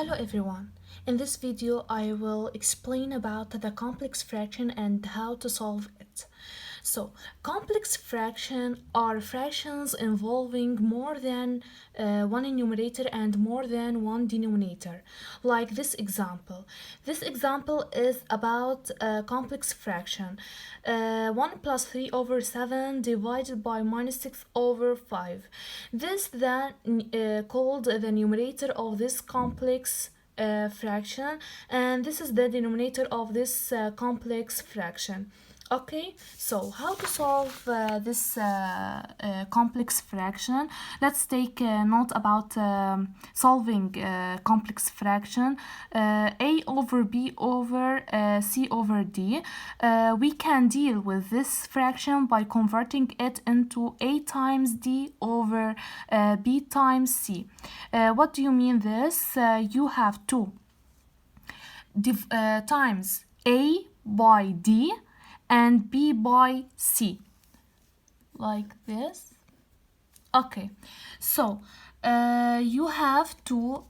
Hello everyone. In this video I will explain about the complex fraction and how to solve it. So, complex fraction are fractions involving more than one numerator and more than one denominator. Like this example. This example is about a complex fraction. 1 plus 3 over 7 divided by minus 6 over 5. This then called the numerator of this complex fraction, and this is the denominator of this complex fraction. Okay, so how to solve this complex fraction? Let's take note about solving complex fraction. A over b over c over d. We can deal with this fraction by converting it into a times d over b times c. What do you mean this? You have to times a by d and b by c, like this. Okay, so you have to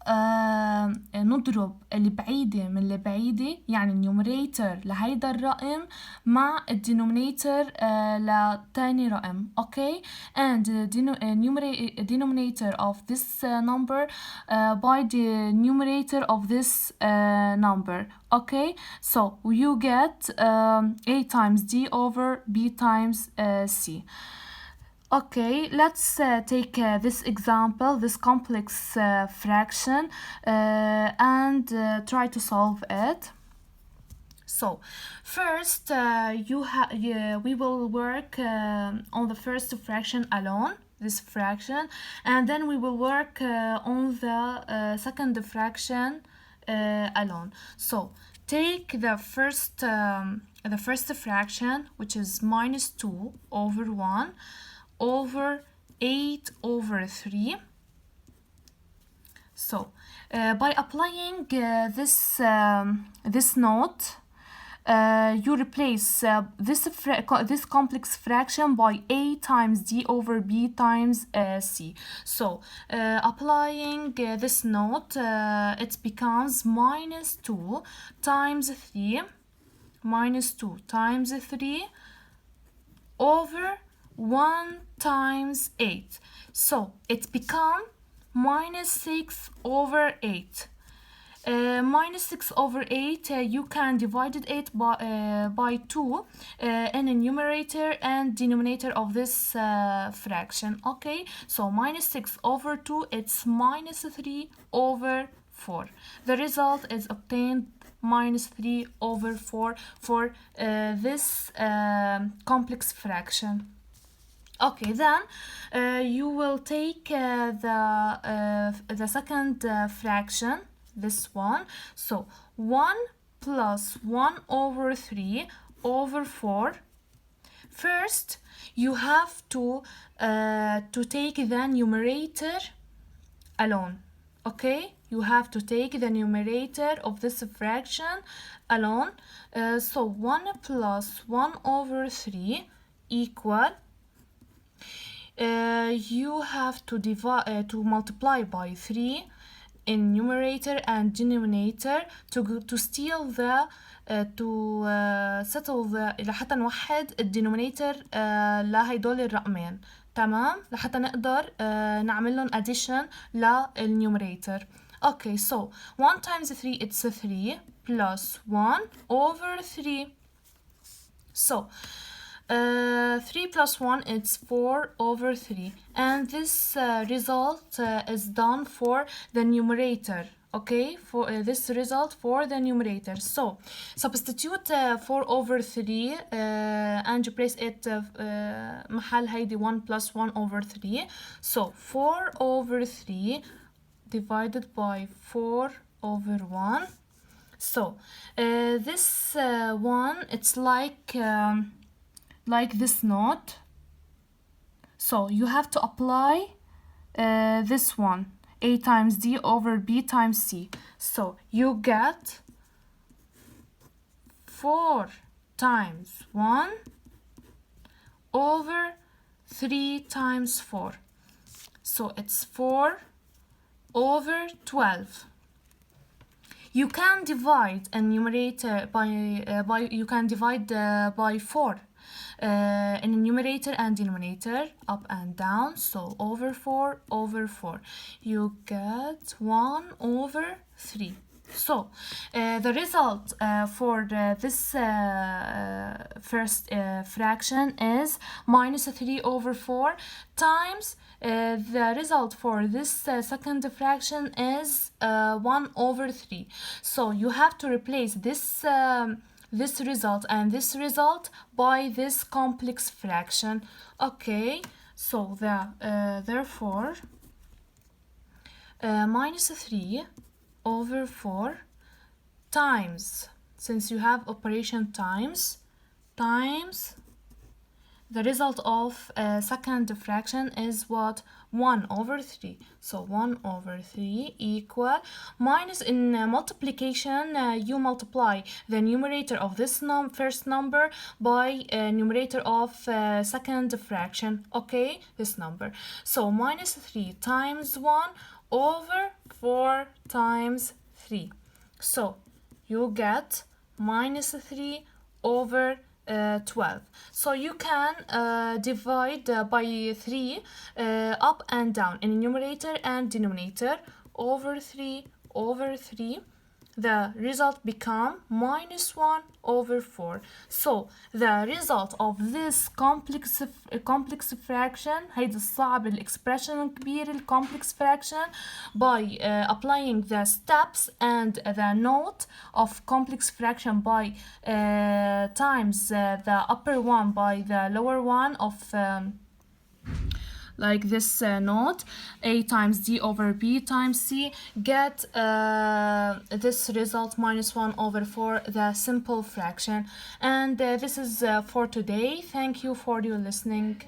نضرب البعيدة من البعيدة، يعني النيوميريتر لهيدا الرقم مع الدينومينيتر لتاني رقم. Okay, and the denominator of this number by the numerator of this number. Okay, so you get a times d over b times c. Okay, let's take this example, this complex fraction, and try to solve it. So, first, we will work on the first fraction alone, this fraction, and then we will work on the second fraction alone. So, take the first fraction, which is minus 2 over 1 over 8 over 3. So by applying this note, you replace this complex fraction by a times d over b times c. So applying this note, it becomes minus 2 times 3 over 1 times 8. So it becomes minus 6 over 8. Minus 6 over 8, you can divide it by 2 in the numerator and denominator of this fraction. Okay, so minus 6 over 2, it's minus 3 over 4. The result is obtained minus 3 over 4 for this complex fraction. Okay, then you will take the second fraction, this one. So 1 plus 1 over 3 over 4. First, you have to take the numerator alone. Okay, you have to take the numerator of this fraction alone. So 1 plus 1 over 3 equal. You have to multiply by 3 in numerator and denominator to steal the to settle the لحتى نوحد الدينومينيتر لهيدول الرقمين. تمام، لحتى نقدر نعملهم addition للنيوميريتر. Okay, so 1 times 3, it's 3 plus 1 over 3. So 3 plus 1, it's 4 over 3. And this result is done for the numerator. Okay, for this result for the numerator. So substitute 4 over 3 and replace it محل هيدي 1 plus 1 over 3. So 4 over 3 divided by 4 over 1. So this one, it's like this note. So you have to apply this one, a times d over b times c. So you get 4 times 1 over 3 times 4. So it's 4 over 12. You can divide a numerator by you can divide by 4 in the numerator and denominator, up and down. So over 4 over 4, you get 1 over 3. So the result for this first fraction is minus 3 over 4 times the result for this second fraction is 1 over 3. So you have to replace this this result and this result by this complex fraction. Okay, so therefore minus 3 over 4 times, since you have operation times the result of second fraction is what? 1 over 3. So 1 over 3 equal minus, in multiplication you multiply the numerator of this first number by numerator of second fraction. Okay, this number. So minus 3 times 1 over 4 times 3. So you get minus 3 over 12. So you can divide by 3 up and down in numerator and denominator. Over 3 over 3, the result become minus 1 over 4. So the result of this complex fraction, هيدا الصعب الإكسبريشن الكبير الcomplex fraction, by applying the steps and the note of complex fraction by times the upper one by the lower one of like this note, a times d over b times c, get this result minus 1 over 4, the simple fraction. And this is for today. Thank you for your listening.